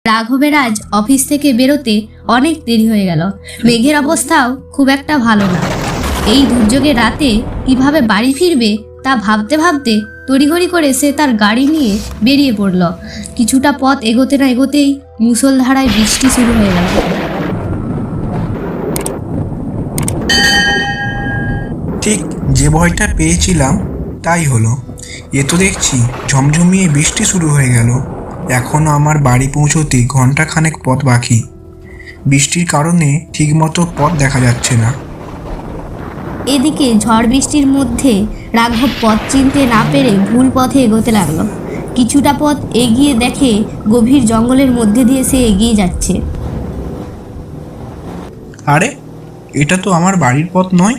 রাঘবের আজ অফিস থেকে বেরোতে অনেক দেরি হয়ে গেল। মেঘের অবস্থাও খুব একটা ভালো না। এই দুর্যোগের রাতে কিভাবে বাড়ি ফিরবে তা ভাবতে ভাবতে তড়িঘড়ি করে সে তার গাড়ি নিয়ে বেরিয়ে পড়ল। কিছুটা পথ এগোতে না এগোতেই মুষলধারায় বৃষ্টি শুরু হয়ে গেল। ঠিক যে ভয়টা পেয়েছিলাম তাই হলো। এ তো দেখছি ঝমঝমিয়ে বৃষ্টি শুরু হয়ে গেল। এখনও আমার বাড়ি পৌঁছতে ঘন্টাখানেক পথ বাকি। বৃষ্টির কারণে ঠিকমতো পথ দেখা যাচ্ছে না। এদিকে ঝড় বৃষ্টির মধ্যে রাঘব পথ চিনতে না পেরে ভুল পথে এগোতে লাগলো। কিছুটা পথ এগিয়ে দেখে গভীর জঙ্গলের মধ্যে দিয়ে সে এগিয়ে যাচ্ছে। আরে, এটা তো আমার বাড়ির পথ নয়।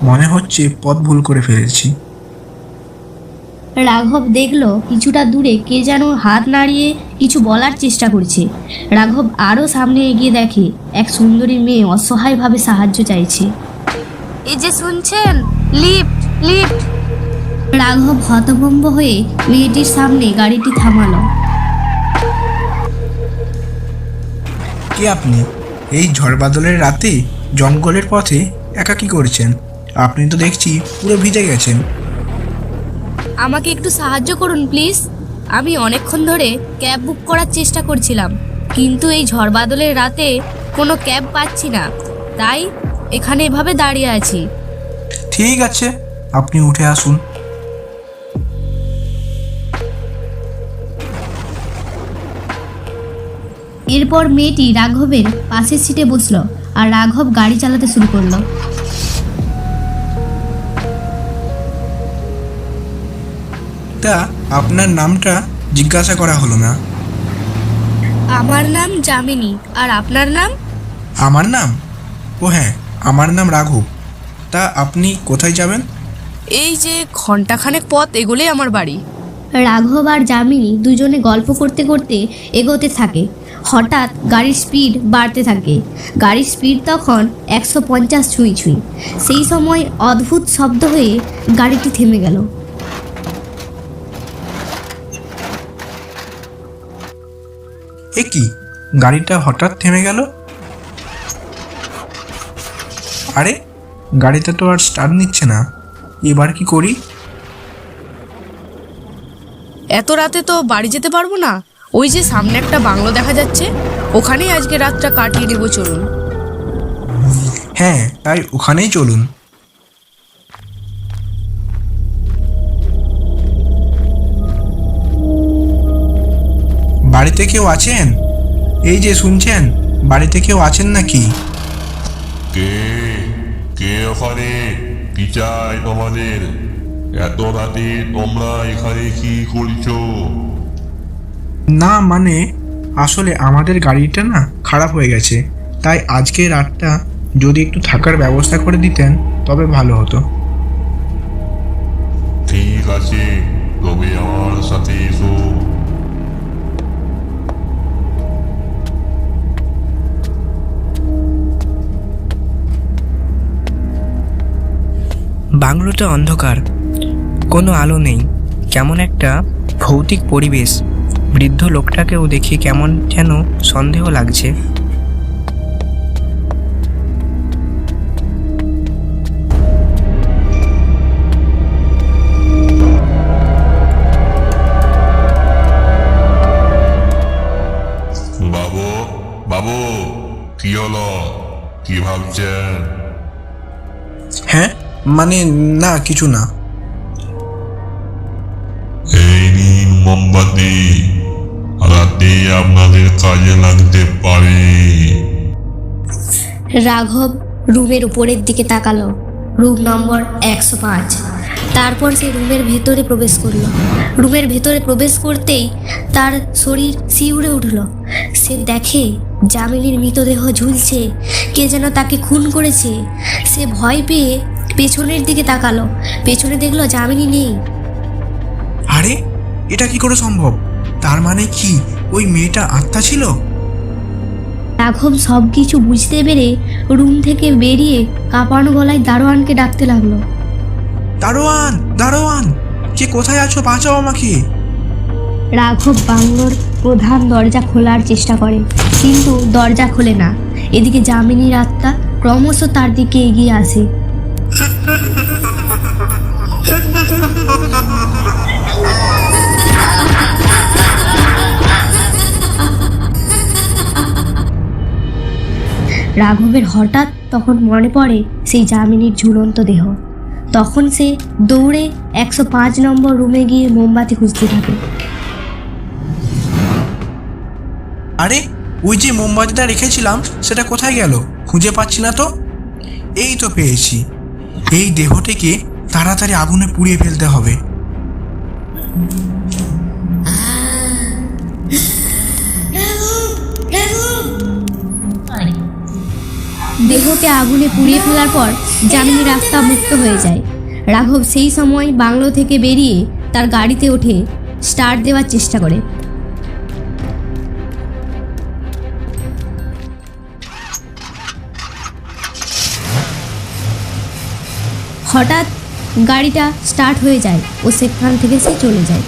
মনে হচ্ছে পথ ভুল করে ফেলেছি। রাঘব দেখলো কিছুটা দূরে কে যেন হাত নাড়িয়ে কিছু বলার চেষ্টা করছে। রাঘব আরও সামনে এগিয়ে দেখে এক সুন্দরী মেয়ে অসহায়ভাবে সাহায্য চাইছে। এই যে শুনছেন, লিফট লিফট। রাঘব হতভম্ব হয়ে মেয়েটির সামনে গাড়িটি থামালো। কে আপনি? এই ঝড় বাদলের রাতে জঙ্গলের পথে একা কি করছেন? আপনি তো দেখছি পুরো ভিজে গেছেন। আমাকে একটু সাহায্য করুন প্লিজ। আমি অনেকক্ষণ ধরে ক্যাব বুক করার চেষ্টা করছিলাম, কিন্তু এই ঝড় বাদলের রাতে কোনো ক্যাব পাচ্ছি না, তাই এখানে এভাবে দাঁড়িয়ে আছি। ঠিক আছে, আপনি উঠে আসুন। এরপর মেয়েটি রাঘবের পাশের সিটে বসলো আর রাঘব গাড়ি চালাতে শুরু করলো। তা আপনার নামটা জিজ্ঞাসা করা হলো না। আমার নাম যামিনী, আর আপনার নাম? আমার নাম? ও হ্যাঁ, আমার নাম রাঘব। তা আপনি কোথায় যাবেন? এই যে ঘন্টাখানেক পথ এগোলেই আমার বাড়ি। রাঘব আর যামিনী দুজনে গল্প করতে করতে এগোতে থাকে। হঠাৎ গাড়ির স্পিড বাড়তে থাকে। গাড়ির স্পিড তখন 150 ছুঁই ছুঁই। সেই সময় অদ্ভুত শব্দ হয়ে গাড়িটি থেমে গেল। এ কি, গাড়িটা হঠাৎ থেমে গেল? আরে, গাড়িটা তো আর স্টার্ট নিচ্ছে না। এবার কি করি? এত রাতে তো বাড়ি যেতে পারবো না। ওই যে সামনে একটা বাংলো দেখা যাচ্ছে, ওখানেই আজকে রাতটা কাটিয়ে নেবো, চলুন। হ্যাঁ, তাই ওখানেই চলুন। বাড়িতে কেউ আছেন? এই যে শুনছেন, বাড়িতে কেউ আছেন নাকি? কে কে ওখানে? কি চাই তোমাদের? এত রাতে তোমরা এখানে কি করছো? না মানে, আসলে আমাদের গাড়িটা না খারাপ হয়ে গেছে, তাই আজকে রাতটা যদি একটু থাকার ব্যবস্থা করে দিতেন তবে ভালো হতো। ঠিক আছে, তবে আমার সাথে এসো। বাংলোটা অন্ধকার, কোনো আলো নেই, কেমন একটা ভৌতিক পরিবেশ। বৃদ্ধ লোকটাকেও দেখে কেমন যেন সন্দেহ লাগছে। বাবু, বাবু, কি হলো? কি ভাবছেন? হ্যাঁ মানে, না কিছু না। এই নিন মোমবাতি, রাতে আপনাদের কাজে লাগতে পারে। রাঘব রুমের উপরের দিকে তাকালো। Room number 105। তারপর সে রুমের ভেতরে প্রবেশ করলো। রুমের ভেতরে প্রবেশ করতেই তার শরীর শিউরে উঠল। সে দেখে যামিনীর মৃতদেহ ঝুলছে, কে যেন তাকে খুন করেছে। সে ভয় পেয়ে পেছনের দিকে তাকালো। পেছনে দেখলো যামিনী নেই। আরে, এটা কি করে সম্ভব? তার মানে কি ওই মেয়েটা আত্মা ছিল? রাঘব সব কিছু বুঝতে পেরে রুম থেকে বেরিয়ে কাঁপানো গলায় দারোয়ানকে ডাকতে লাগলো। দারোয়ান, দারোয়ান, কে কোথায় আছো? বাঁচাও আমাকে। রাঘব বাংলোর প্রধান দরজা খোলার চেষ্টা করে, কিন্তু দরজা খোলে না। এদিকে যামিনীর আত্মা ক্রমশ তার দিকে এগিয়ে আসে। রাঘবের হঠাৎ তখন মনে পড়ে সেই যামিনীর ঝুলন্ত দেহ। তখন সে দৌড়ে 105 নম্বর রুমে গিয়ে মোমবাতি খুঁজতে থাকে। আরে ওই যে মোমবাতিটা রেখেছিলাম সেটা কোথায় গেল? খুঁজে পাচ্ছি না তো। এই তো পেয়েছি। এই দেহটিকে তাড়াতাড়ি আগুনে পুড়িয়ে ফেলতে হবে। দেহকে আগুনে পুড়িয়ে ফেলার পর যামিনীর আত্মা মুক্ত হয়ে যায়। রাঘব সেই সময় বাংলো থেকে বেরিয়ে তার গাড়িতে ওঠে, স্টার্ট দেওয়ার চেষ্টা করে। হঠাৎ গাড়িটা স্টার্ট হয়ে যায় ও সেখান থেকে সে চলে যায়।